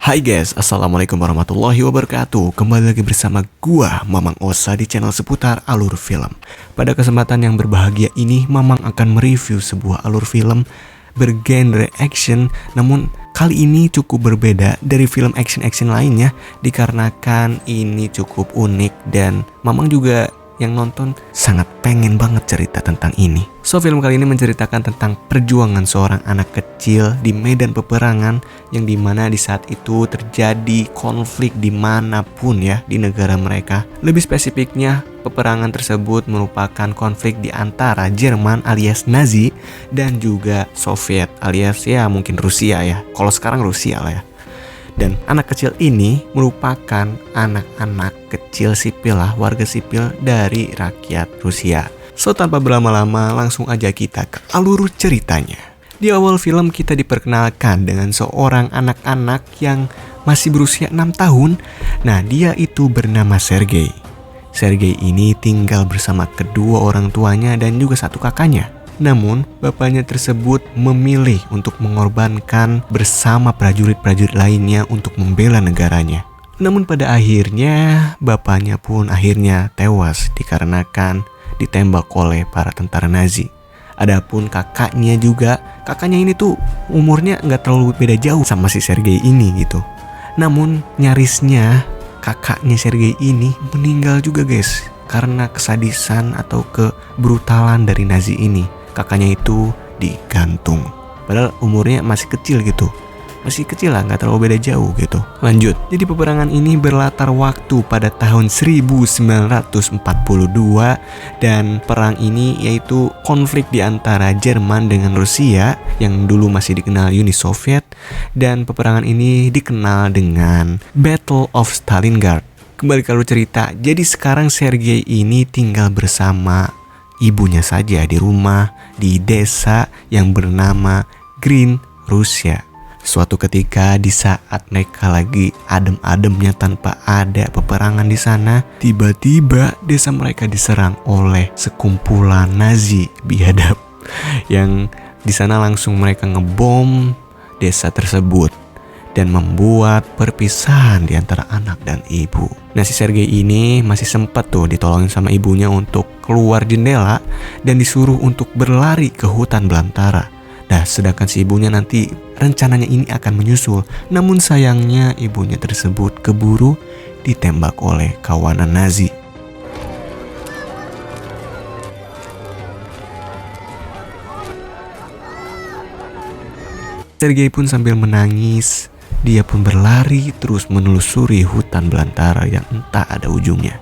Hai guys, assalamualaikum warahmatullahi wabarakatuh. Kembali lagi bersama gua, Mamang Osa, di channel seputar alur film. Pada kesempatan yang berbahagia ini, Mamang akan mereview sebuah alur film bergenre action. Namun kali ini cukup berbeda dari film action-action lainnya, dikarenakan ini cukup unik dan Mamang juga yang nonton sangat pengen banget cerita tentang ini. So, film kali ini menceritakan tentang perjuangan seorang anak kecil di medan peperangan, yang dimana di saat itu terjadi konflik dimanapun ya di negara mereka. Lebih spesifiknya, peperangan tersebut merupakan konflik di antara Jerman alias Nazi dan juga Soviet alias ya mungkin Rusia ya. Kalau sekarang Rusia lah ya. Dan anak kecil ini merupakan anak-anak kecil sipil lah, warga sipil dari rakyat Rusia. So, tanpa berlama-lama langsung aja kita ke alur ceritanya. Di awal film kita diperkenalkan dengan seorang anak-anak yang masih berusia 6 tahun. Nah, dia itu bernama Sergei. Sergei ini tinggal bersama kedua orang tuanya dan juga satu kakaknya. Namun, bapaknya tersebut memilih untuk mengorbankan bersama prajurit-prajurit lainnya untuk membela negaranya. Namun pada akhirnya, bapaknya pun akhirnya tewas dikarenakan ditembak oleh para tentara Nazi. Adapun kakaknya ini tuh umurnya nggak terlalu beda jauh sama si Sergei ini gitu. Namun nyarisnya kakaknya Sergei ini meninggal juga guys, karena kesadisan atau kebrutalan dari Nazi ini. Kakaknya itu digantung. Padahal umurnya masih kecil gitu. Masih kecil lah, gak terlalu beda jauh gitu. Lanjut. Jadi peperangan ini berlatar waktu pada tahun 1942. Dan perang ini yaitu konflik di antara Jerman dengan Rusia, yang dulu masih dikenal Uni Soviet. Dan peperangan ini dikenal dengan Battle of Stalingrad. Kembali ke alur cerita. Jadi sekarang Sergei ini tinggal bersama ibunya saja di rumah di desa yang bernama Green, Rusia. Suatu ketika di saat mereka lagi adem-ademnya tanpa ada peperangan di sana, tiba-tiba desa mereka diserang oleh sekumpulan Nazi biadab, yang di sana langsung mereka ngebom desa tersebut dan membuat perpisahan di antara anak dan ibu. Nah, si Sergei ini masih sempat tuh ditolongin sama ibunya untuk keluar jendela dan disuruh untuk berlari ke hutan belantara. Nah, sedangkan si ibunya nanti rencananya ini akan menyusul. Namun sayangnya ibunya tersebut keburu ditembak oleh kawanan Nazi. Sergei pun sambil menangis, dia pun berlari terus menelusuri hutan belantara yang entah ada ujungnya.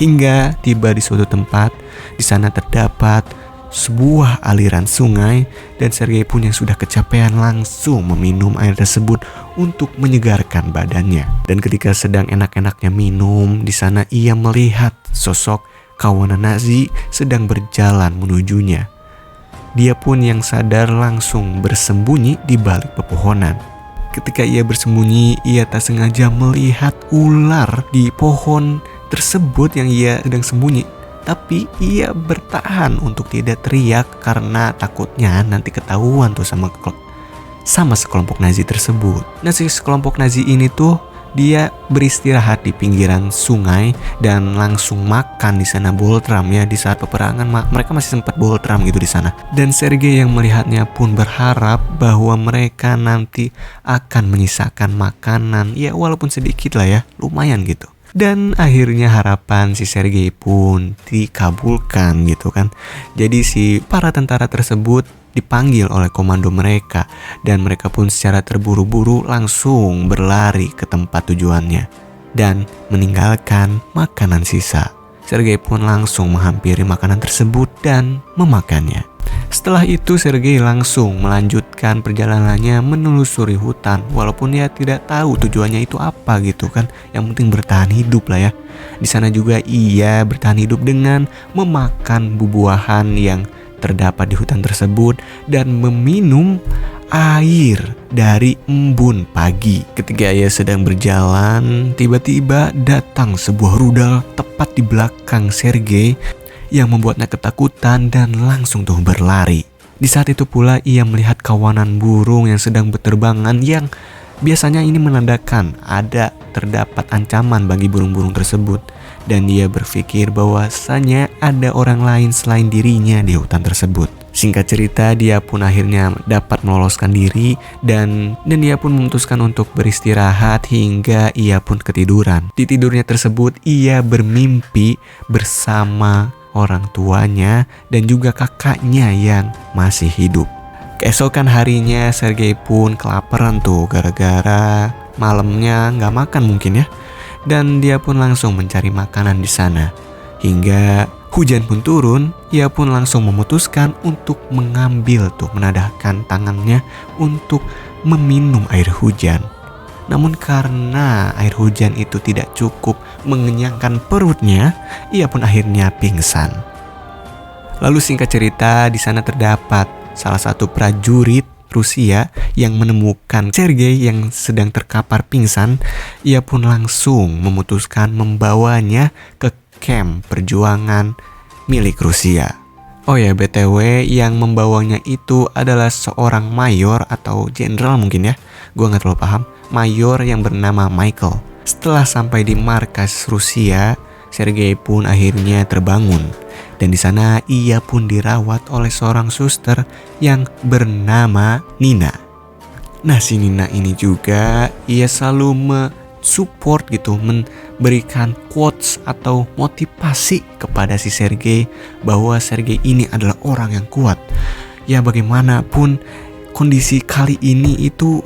Hingga tiba di suatu tempat, di sana terdapat sebuah aliran sungai dan Sergei pun yang sudah kecapean langsung meminum air tersebut untuk menyegarkan badannya. Dan ketika sedang enak-enaknya minum, di sana ia melihat sosok kawanan Nazi sedang berjalan menujunya. Dia pun yang sadar langsung bersembunyi di balik pepohonan. Ketika ia bersembunyi, ia tak sengaja melihat ular di pohon tersebut yang ia sedang sembunyi. Tapi ia bertahan untuk tidak teriak karena takutnya nanti ketahuan tuh sama sekelompok Nazi tersebut. Nah, si sekelompok Nazi ini tuh dia beristirahat di pinggiran sungai dan langsung makan di sana boltram ya. Di saat peperangan mereka masih sempat boltram gitu di sana. Dan Sergei yang melihatnya pun berharap bahwa mereka nanti akan menyisakan makanan ya walaupun sedikit lah ya, lumayan gitu. Dan akhirnya harapan si Sergei pun dikabulkan gitu kan. Jadi si para tentara tersebut dipanggil oleh komando mereka dan mereka pun secara terburu-buru langsung berlari ke tempat tujuannya dan meninggalkan makanan sisa. Sergei pun langsung menghampiri makanan tersebut dan memakannya. Setelah itu Sergei langsung melanjutkan perjalanannya menelusuri hutan, walaupun dia tidak tahu tujuannya itu apa gitu kan. Yang penting bertahan hidup lah ya. Di sana juga ia bertahan hidup dengan memakan buah-buahan yang terdapat di hutan tersebut dan meminum air dari embun pagi. Ketika ia sedang berjalan, tiba-tiba datang sebuah rudal tepat di belakang Sergei yang membuatnya ketakutan dan langsung tuh berlari. Di saat itu pula ia melihat kawanan burung yang sedang berterbangan yang Biasanya ini menandakan terdapat ancaman bagi burung-burung tersebut, dan dia berpikir bahwasanya ada orang lain selain dirinya di hutan tersebut. Singkat cerita, dia pun akhirnya dapat meloloskan diri dan dia pun memutuskan untuk beristirahat hingga ia pun ketiduran. Di tidurnya tersebut, ia bermimpi bersama orang tuanya dan juga kakaknya yang masih hidup. Keesokan harinya, Sergei pun kelaparan tuh gara-gara malamnya nggak makan mungkin ya. Dan dia pun langsung mencari makanan di sana. Hingga hujan pun turun, ia pun langsung memutuskan untuk menadahkan tangannya untuk meminum air hujan. Namun karena air hujan itu tidak cukup mengenyangkan perutnya, ia pun akhirnya pingsan. Lalu singkat cerita, di sana terdapat salah satu prajurit Rusia yang menemukan Sergei yang sedang terkapar pingsan. Ia pun langsung memutuskan membawanya ke camp perjuangan milik Rusia. Oh ya, BTW yang membawanya itu adalah seorang mayor atau jenderal mungkin ya, gue gak terlalu paham. Mayor yang bernama Michael. Setelah sampai di markas Rusia, Sergei pun akhirnya terbangun. Dan di sana ia pun dirawat oleh seorang suster yang bernama Nina. Nah, si Nina ini juga ia selalu support gitu, memberikan quotes atau motivasi kepada si Sergei bahwa Sergei ini adalah orang yang kuat. Ya bagaimanapun kondisi kali ini itu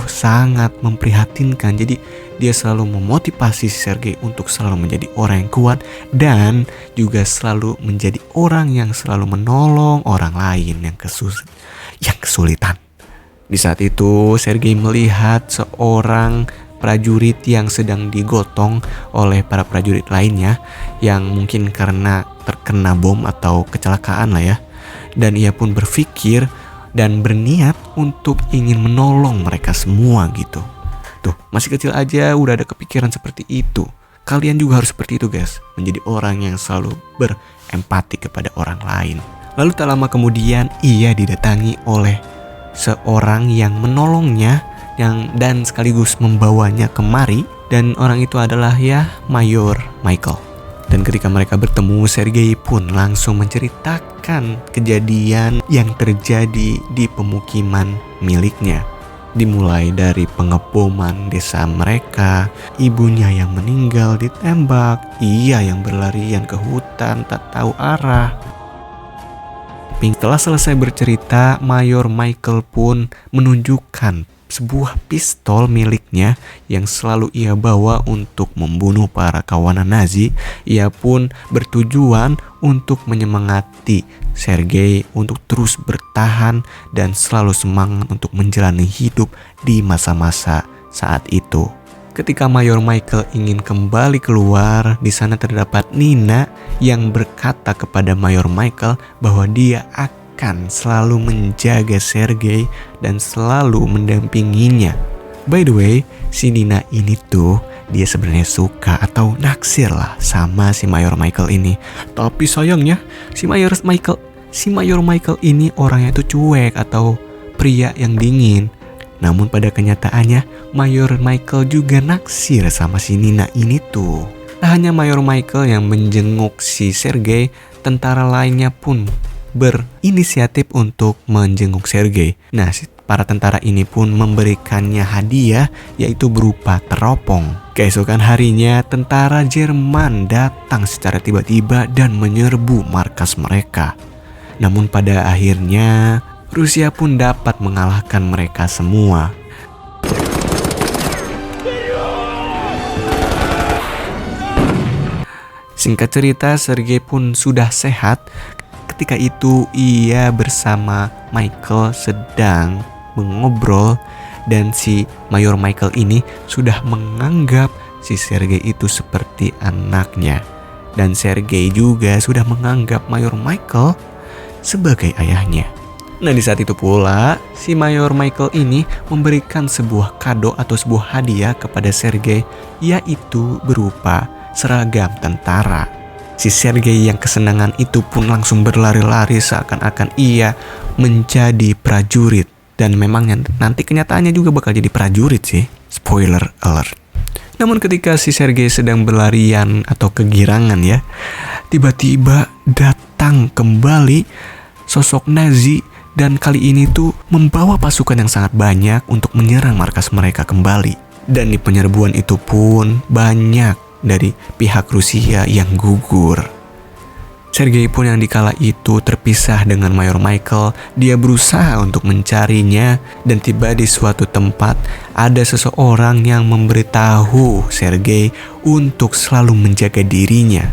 sangat memprihatinkan. Jadi dia selalu memotivasi si Sergei untuk selalu menjadi orang yang kuat dan juga selalu menjadi orang yang selalu menolong orang lain yang kesulitan. Di saat itu Sergei melihat seorang prajurit yang sedang digotong oleh para prajurit lainnya yang mungkin karena terkena bom atau kecelakaan lah ya. Dan ia pun berpikir dan berniat untuk ingin menolong mereka semua gitu. Tuh, masih kecil aja udah ada kepikiran seperti itu. Kalian juga harus seperti itu guys, menjadi orang yang selalu berempati kepada orang lain. Lalu tak lama kemudian ia didatangi oleh seorang yang menolongnya dan sekaligus membawanya kemari, dan orang itu adalah ya Mayor Michael. Dan ketika mereka bertemu, Sergei pun langsung menceritakan kejadian yang terjadi di pemukiman miliknya. Dimulai dari pengeboman desa mereka, ibunya yang meninggal ditembak, ia yang berlarian ke hutan tak tahu arah. Setelah selesai bercerita, Mayor Michael pun menunjukkan sebuah pistol miliknya yang selalu ia bawa untuk membunuh para kawanan Nazi. Ia pun bertujuan untuk menyemangati Sergei untuk terus bertahan dan selalu semangat untuk menjalani hidup di masa-masa saat itu. Ketika Mayor Michael ingin kembali keluar, di sana terdapat Nina yang berkata kepada Mayor Michael bahwa dia akan selalu menjaga Sergei dan selalu mendampinginya. By the way, si Nina ini tuh dia sebenarnya suka atau naksir lah sama si Mayor Michael ini. Tapi sayangnya si Mayor Michael ini orangnya tuh cuek atau pria yang dingin. Namun pada kenyataannya Mayor Michael juga naksir sama si Nina ini tuh. Tak hanya Mayor Michael yang menjenguk si Sergei, tentara lainnya pun berinisiatif untuk menjenguk Sergei. Nah, para tentara ini pun memberikannya hadiah, yaitu berupa teropong. Keesokan harinya, tentara Jerman datang secara tiba-tiba dan menyerbu markas mereka. Namun pada akhirnya, Rusia pun dapat mengalahkan mereka semua. Singkat cerita, Sergei pun sudah sehat. Ketika itu ia bersama Michael sedang mengobrol dan si Mayor Michael ini sudah menganggap si Sergei itu seperti anaknya. Dan Sergei juga sudah menganggap Mayor Michael sebagai ayahnya. Nah, di saat itu pula si Mayor Michael ini memberikan sebuah kado atau sebuah hadiah kepada Sergei, yaitu berupa seragam tentara. Si Sergei yang kesenangan itu pun langsung berlari-lari seakan-akan ia menjadi prajurit Dan memang nanti kenyataannya juga bakal jadi prajurit sih. Spoiler alert. Namun ketika si Sergei sedang berlarian atau kegirangan ya, tiba-tiba datang kembali sosok Nazi, dan kali ini tuh membawa pasukan yang sangat banyak untuk menyerang markas mereka kembali. Dan di penyerbuan itu pun banyak dari pihak Rusia yang gugur. Sergei pun yang dikala itu terpisah dengan Mayor Michael. Dia berusaha untuk mencarinya, dan tiba di suatu tempat ada seseorang yang memberitahu Sergei untuk selalu menjaga dirinya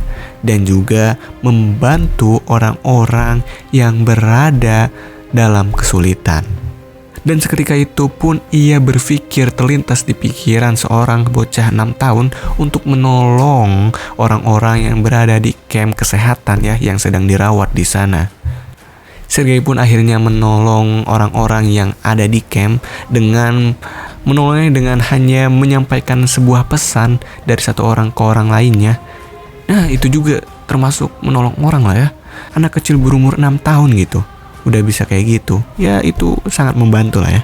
dan juga membantu orang-orang yang berada dalam kesulitan. Dan seketika itu pun ia berpikir, terlintas di pikiran seorang bocah 6 tahun untuk menolong orang-orang yang berada di camp kesehatan ya, yang sedang dirawat di sana. Sergei pun akhirnya menolong orang-orang yang ada di camp dengan menolongnya dengan hanya menyampaikan sebuah pesan dari satu orang ke orang lainnya. Nah, itu juga termasuk menolong orang lah ya. Anak kecil berumur 6 tahun gitu udah bisa kayak gitu, ya itu sangat membantu lah ya.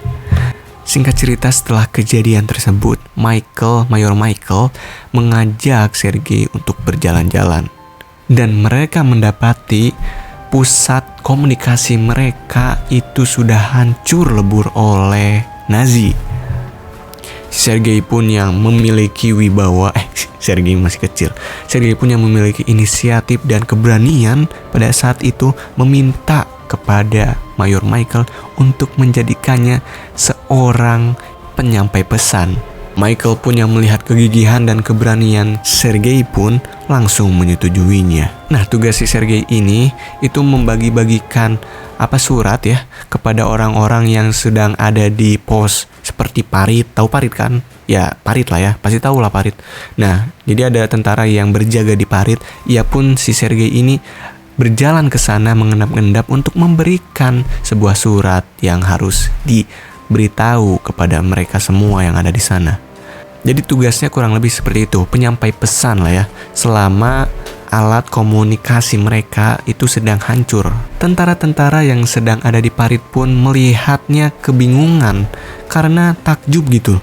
Singkat cerita, setelah kejadian tersebut, Mayor Michael mengajak Sergei untuk berjalan-jalan, dan mereka mendapati pusat komunikasi mereka itu sudah hancur lebur oleh Nazi. Sergei pun yang memiliki wibawa, Sergei masih kecil. Sergei pun yang memiliki inisiatif dan keberanian pada saat itu meminta kepada Mayor Michael untuk menjadikannya seorang penyampai pesan. Michael pun yang melihat kegigihan dan keberanian Sergei pun langsung menyetujuinya. Nah, tugas si Sergei ini itu membagi-bagikan surat ya kepada orang-orang yang sedang ada di pos seperti Parit. Tahu Parit kan? Ya, Parit lah ya, pasti tahu lah Parit. Nah, jadi ada tentara yang berjaga di Parit. Ia pun si Sergei ini berjalan ke sana mengendap-endap untuk memberikan sebuah surat yang harus diberitahu kepada mereka semua yang ada di sana. Jadi tugasnya kurang lebih seperti itu, penyampai pesan lah ya, selama alat komunikasi mereka itu sedang hancur. Tentara-tentara yang sedang ada di Parit pun melihatnya kebingungan karena takjub gitu.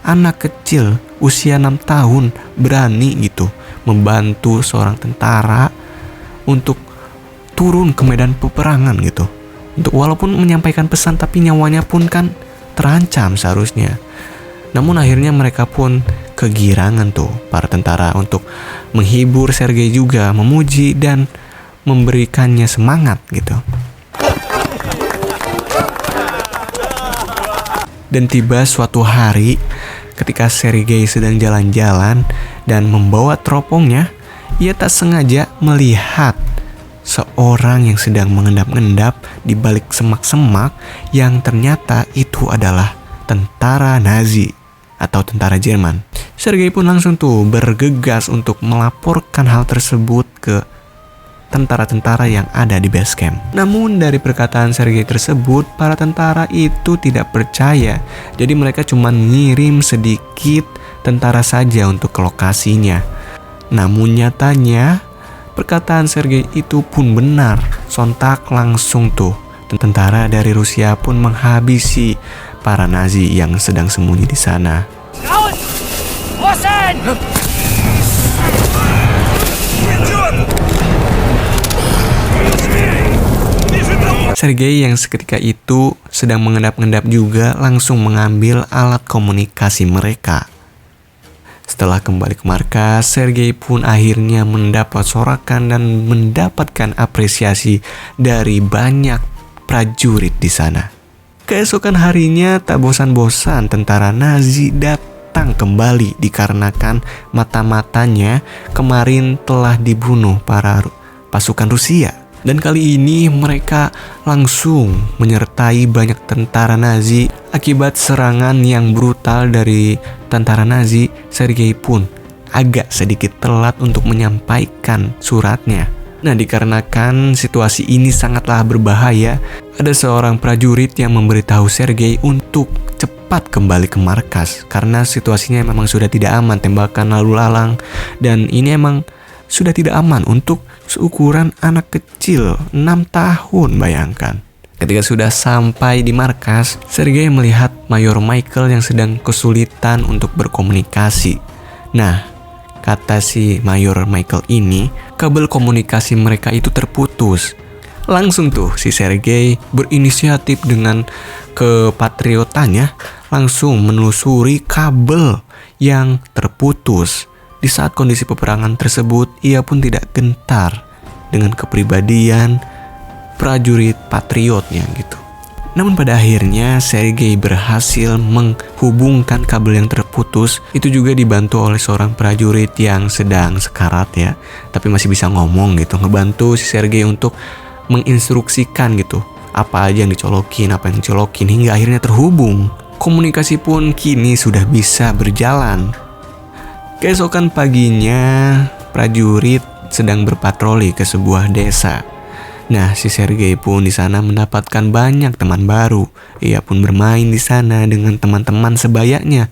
Anak kecil usia 6 tahun berani gitu membantu seorang tentara untuk turun ke medan peperangan gitu. Untuk walaupun menyampaikan pesan, tapi nyawanya pun kan terancam seharusnya. Namun akhirnya mereka pun kegirangan tuh para tentara untuk menghibur Sergei juga, memuji dan memberikannya semangat gitu. Dan tiba suatu hari ketika Sergei sedang jalan-jalan dan membawa teropongnya, ia tak sengaja melihat seorang yang sedang mengendap-endap di balik semak-semak yang ternyata itu adalah tentara Nazi atau tentara Jerman. Sergei pun langsung tuh bergegas untuk melaporkan hal tersebut ke tentara-tentara yang ada di base camp. Namun dari perkataan Sergei tersebut, para tentara itu tidak percaya. Jadi mereka cuma ngirim sedikit tentara saja untuk ke lokasinya. Namun nyatanya perkataan Sergei itu pun benar. Sontak langsung tuh tentara dari Rusia pun menghabisi para Nazi yang sedang sembunyi di sana. Sergei yang seketika itu sedang mengendap-endap juga langsung mengambil alat komunikasi mereka. Setelah kembali ke markas, Sergei pun akhirnya mendapat sorakan dan mendapatkan apresiasi dari banyak prajurit di sana. Keesokan harinya tak bosan-bosan tentara Nazi datang kembali dikarenakan mata-matanya kemarin telah dibunuh para pasukan Rusia. Dan kali ini mereka langsung menyertai banyak tentara Nazi. Akibat serangan yang brutal dari tentara Nazi, Sergei pun agak sedikit telat untuk menyampaikan suratnya. Nah, dikarenakan situasi ini sangatlah berbahaya, ada seorang prajurit yang memberitahu Sergei untuk cepat kembali ke markas karena situasinya memang sudah tidak aman, tembakan lalu lalang, dan ini emang sudah tidak aman untuk seukuran anak kecil 6 tahun, bayangkan. Ketika sudah sampai di markas, Sergei melihat Mayor Michael yang sedang kesulitan untuk berkomunikasi. Nah, kata si Mayor Michael ini, kabel komunikasi mereka itu terputus. Langsung tuh si Sergei berinisiatif dengan kepatriotannya langsung menelusuri kabel yang terputus. Di saat kondisi peperangan tersebut, ia pun tidak gentar dengan kepribadian prajurit patriotnya gitu. Namun pada akhirnya Sergei berhasil menghubungkan kabel yang terputus. Itu juga dibantu oleh seorang prajurit yang sedang sekarat ya, tapi masih bisa ngomong gitu, ngebantu si Sergei untuk menginstruksikan gitu apa aja yang dicolokin, apa yang dicolokin, hingga akhirnya terhubung. Komunikasi pun kini sudah bisa berjalan. Keesokan paginya, prajurit sedang berpatroli ke sebuah desa. Nah, si Sergei pun di sana mendapatkan banyak teman baru. Ia pun bermain di sana dengan teman-teman sebayanya.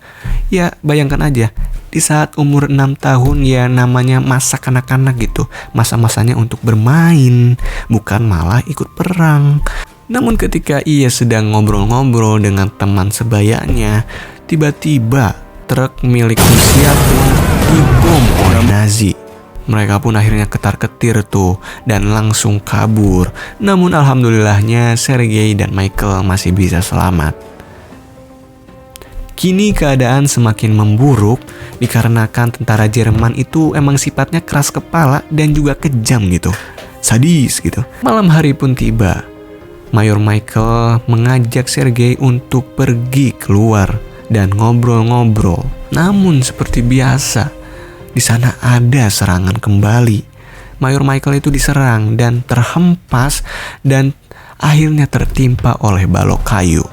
Ya, bayangkan aja, di saat umur 6 tahun ya namanya masa kanak-kanak gitu. Masa-masanya untuk bermain, bukan malah ikut perang. Namun ketika ia sedang ngobrol-ngobrol dengan teman sebayanya, tiba-tiba truk milik Rusia pun dibom oleh Nazi. Mereka pun akhirnya ketar-ketir tuh dan langsung kabur. Namun alhamdulillahnya Sergei dan Michael masih bisa selamat. Kini keadaan semakin memburuk dikarenakan tentara Jerman itu emang sifatnya keras kepala dan juga kejam gitu. Sadis gitu. Malam hari pun tiba. Mayor Michael mengajak Sergei untuk pergi keluar dan ngobrol-ngobrol. Namun seperti biasa, di sana ada serangan kembali. Mayor Michael itu diserang dan terhempas dan akhirnya tertimpa oleh balok kayu.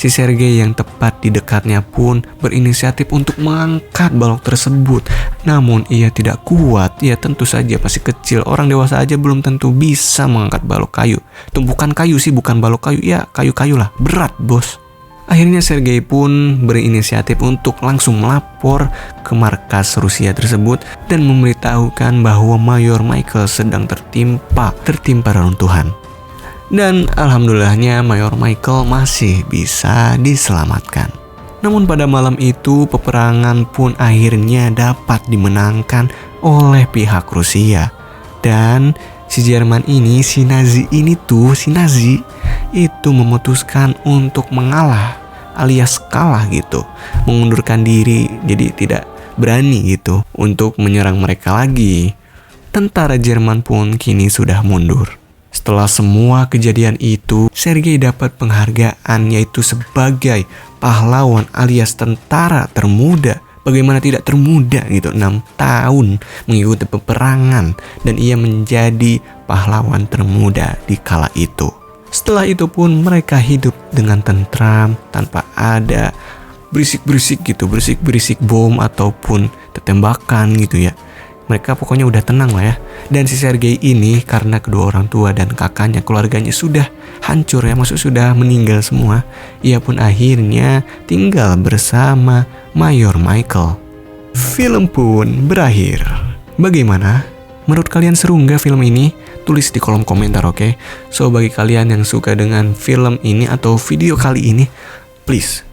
Si Sergei yang tepat di dekatnya pun berinisiatif untuk mengangkat balok tersebut. Namun ia tidak kuat, ia tentu saja masih kecil. Orang dewasa aja belum tentu bisa mengangkat balok kayu. Tumpukan kayu sih, bukan balok kayu, ya kayu-kayu lah, berat bos. Akhirnya Sergei pun berinisiatif untuk langsung melapor ke markas Rusia tersebut dan memberitahukan bahwa Mayor Michael sedang tertimpa reruntuhan. Dan alhamdulillahnya Mayor Michael masih bisa diselamatkan. Namun pada malam itu peperangan pun akhirnya dapat dimenangkan oleh pihak Rusia. Dan si Jerman ini, si Nazi itu memutuskan untuk mengalah alias kalah gitu. Mengundurkan diri, jadi tidak berani gitu untuk menyerang mereka lagi. Tentara Jerman pun kini sudah mundur. Setelah semua kejadian itu, Sergei dapat penghargaan yaitu sebagai pahlawan alias tentara termuda. Bagaimana tidak termuda gitu, 6 tahun mengikuti peperangan dan ia menjadi pahlawan termuda di kala itu. Setelah itu pun mereka hidup dengan tentram tanpa ada berisik-berisik bom ataupun tembakan gitu ya. Mereka pokoknya udah tenang lah ya. Dan si Sergei ini karena kedua orang tua dan kakaknya, keluarganya sudah hancur ya, maksud sudah meninggal semua. Ia pun akhirnya tinggal bersama Mayor Michael. Film pun berakhir. Bagaimana? Menurut kalian seru nggak film ini? Tulis di kolom komentar, oke? So bagi kalian yang suka dengan film ini atau video kali ini, please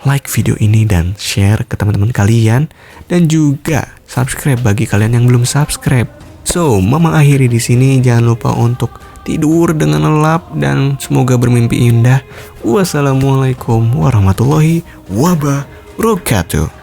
like video ini dan share ke teman-teman kalian, dan juga subscribe bagi kalian yang belum subscribe. So, Mamang akhiri di sini. Jangan lupa untuk tidur dengan lelap dan semoga bermimpi indah. Wassalamualaikum warahmatullahi wabarakatuh.